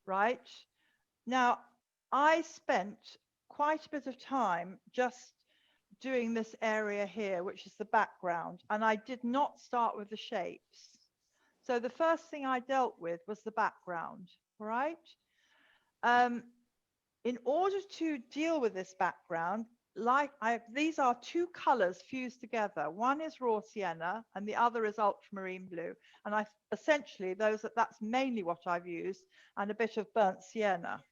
right? Now, I spent quite a bit of time just doing this area here, which is the background, and I did not start with the shapes. So the first thing I dealt with was the background, right? In order to deal with this background, these are two colors fused together. One is raw sienna and the other is ultramarine blue. And essentially that's mainly what I've used, and a bit of burnt sienna.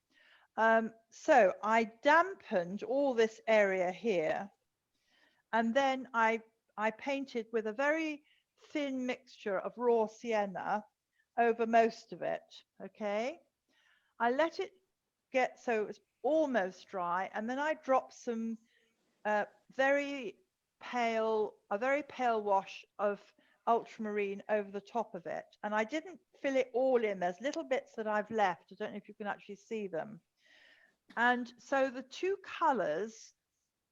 So I dampened all this area here, and then I painted with a very thin mixture of raw sienna over most of it. Okay, I let it get so it was almost dry, and then I dropped some a very pale wash of ultramarine over the top of it, and I didn't fill it all in. There's little bits that I've left. I don't know if you can actually see them. And so the two colors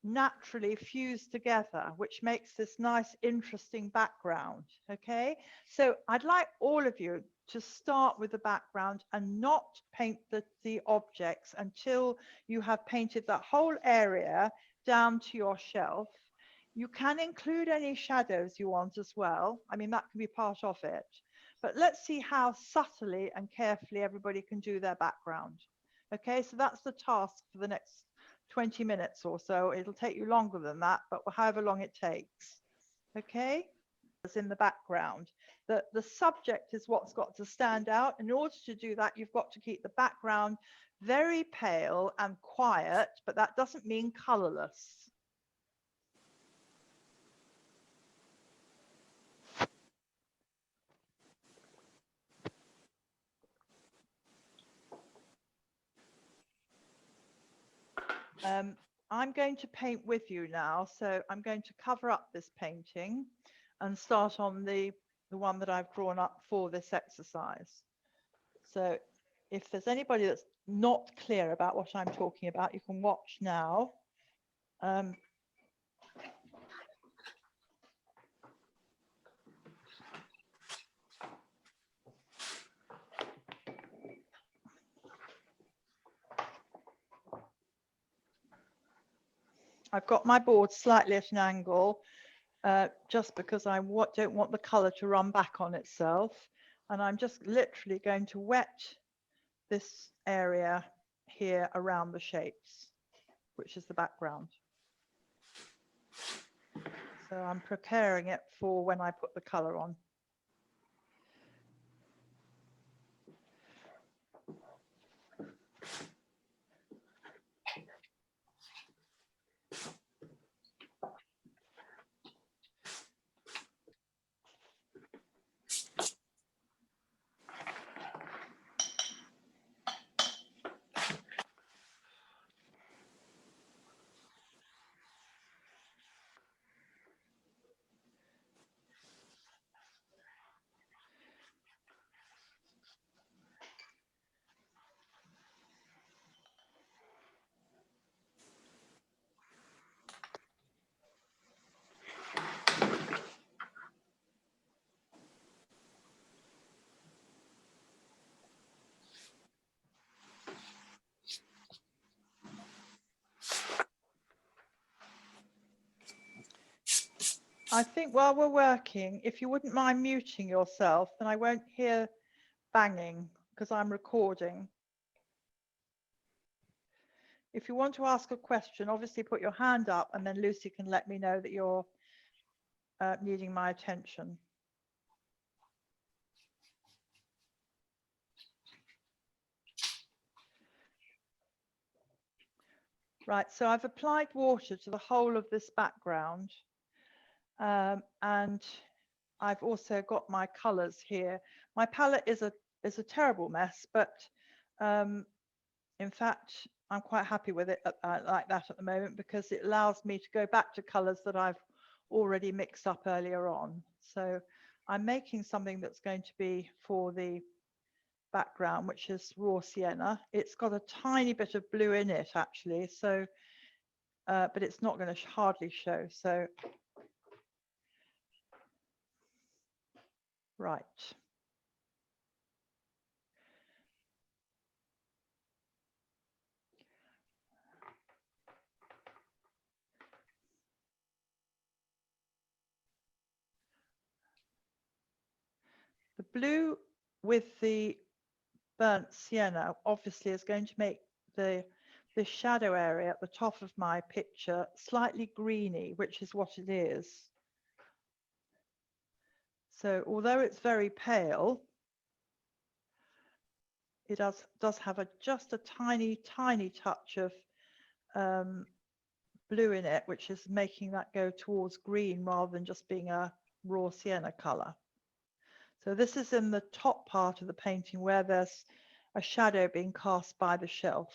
naturally fuse together, which makes this nice, interesting background. Okay, so I'd like all of you to start with the background and not paint the objects until you have painted that whole area down to your shelf. You can include any shadows you want as well. I mean, that can be part of it. But let's see how subtly and carefully everybody can do their background. Okay, so that's the task for the next 20 minutes or so. It'll take you longer than that, but however long it takes. Okay, it's in the background. The subject is what's got to stand out. In order to do that, you've got to keep the background very pale and quiet, but that doesn't mean colorless. I'm going to paint with you now, so I'm going to cover up this painting and start on the one that I've drawn up for this exercise. So if there's anybody that's not clear about what I'm talking about, you can watch now. I've got my board slightly at an angle, just because I don't want the color to run back on itself. And I'm just literally going to wet this area here around the shapes, which is the background. So I'm preparing it for when I put the color on. I think while we're working, if you wouldn't mind muting yourself, then I won't hear banging because I'm recording. If you want to ask a question, obviously put your hand up, and then Lucy can let me know that you're needing my attention. Right, so I've applied water to the whole of this background, and I've also got my colors here. My palette is a terrible mess, but in fact, I'm quite happy with it like that at the moment, because it allows me to go back to colors that I've already mixed up earlier on. So I'm making something that's going to be for the background, which is raw sienna. It's got a tiny bit of blue in it actually, so but it's not going to hardly show. So right, blue with the burnt sienna obviously is going to make the shadow area at the top of my picture slightly greeny, which is what it is. So although it's very pale, it does have just a tiny touch of blue in it, which is making that go towards green rather than just being a raw sienna color. So this is in the top part of the painting where there's a shadow being cast by the shelf.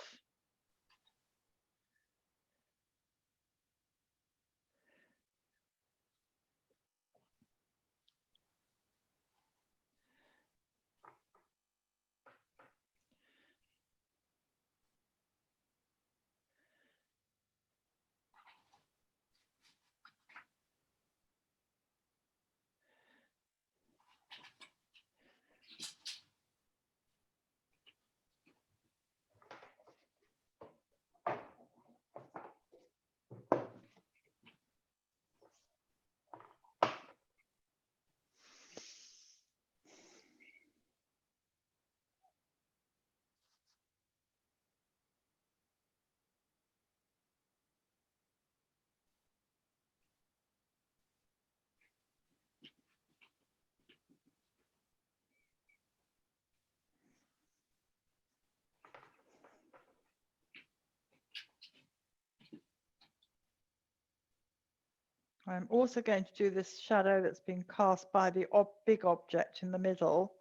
I'm also going to do this shadow that's been cast by the big object in the middle,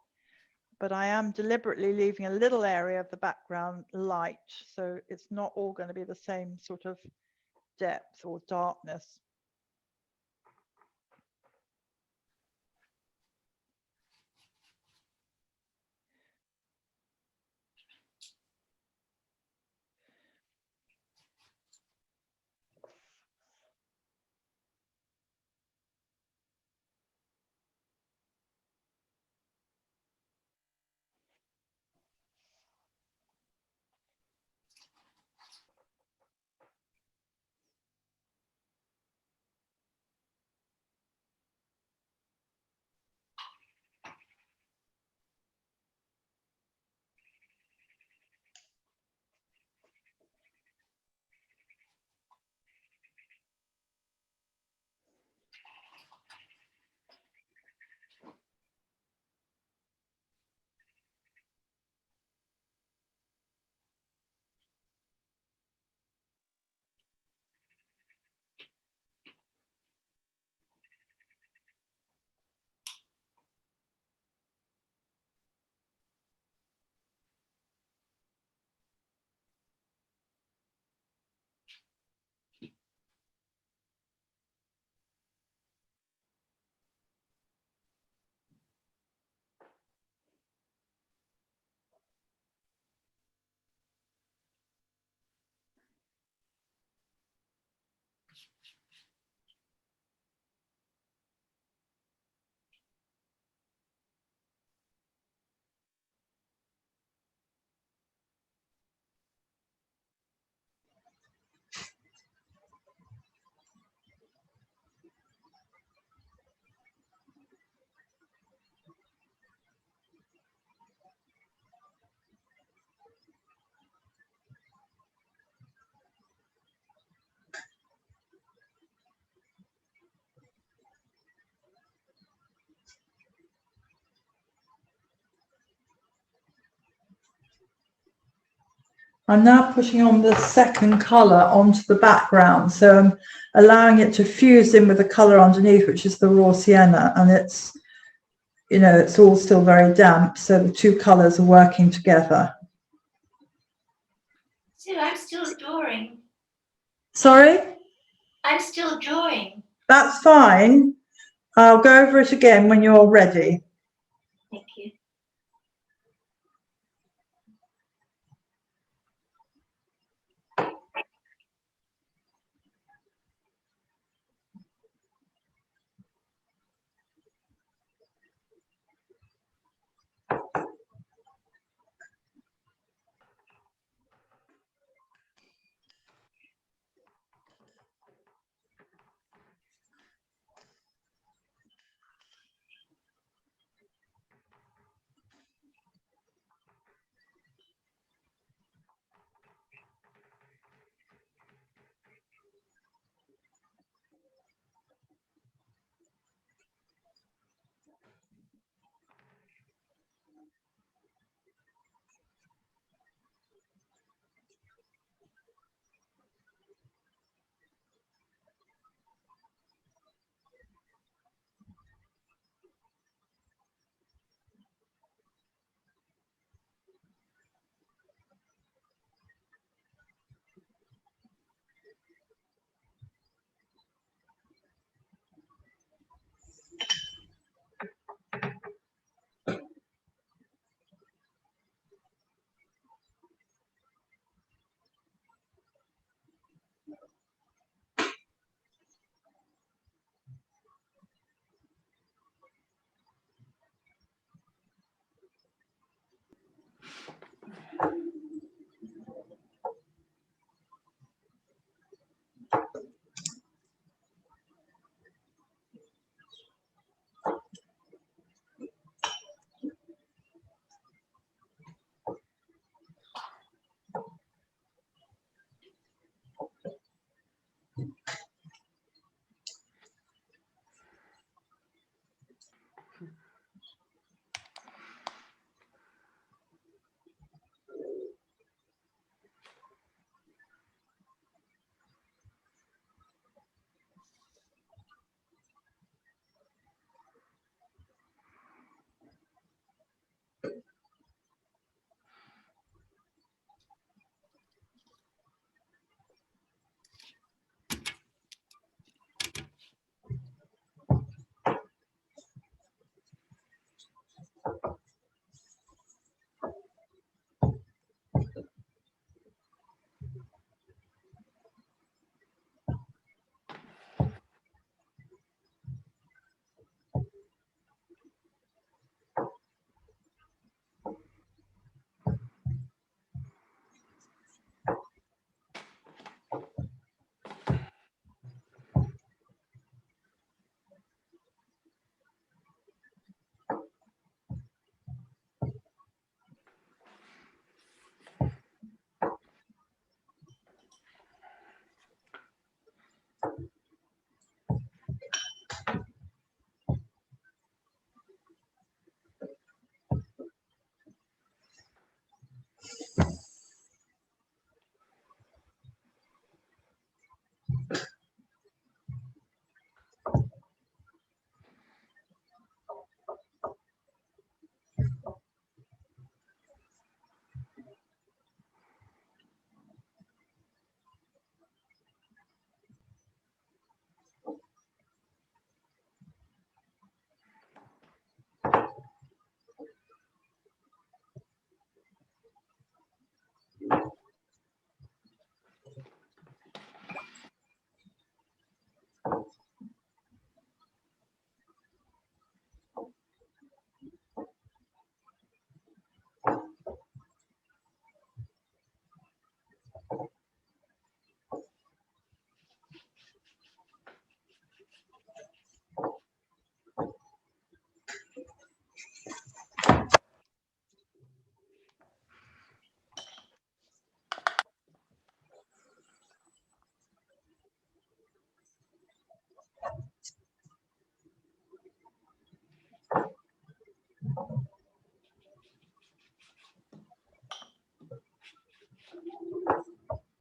but I am deliberately leaving a little area of the background light, so it's not all going to be the same sort of depth or darkness. I'm now putting on the second colour onto the background, so I'm allowing it to fuse in with the colour underneath, which is the raw sienna, and it's, you know, it's all still very damp, so the two colours are working together. Sue, I'm still drawing. Sorry? I'm still drawing. That's fine. I'll go over it again when you're ready.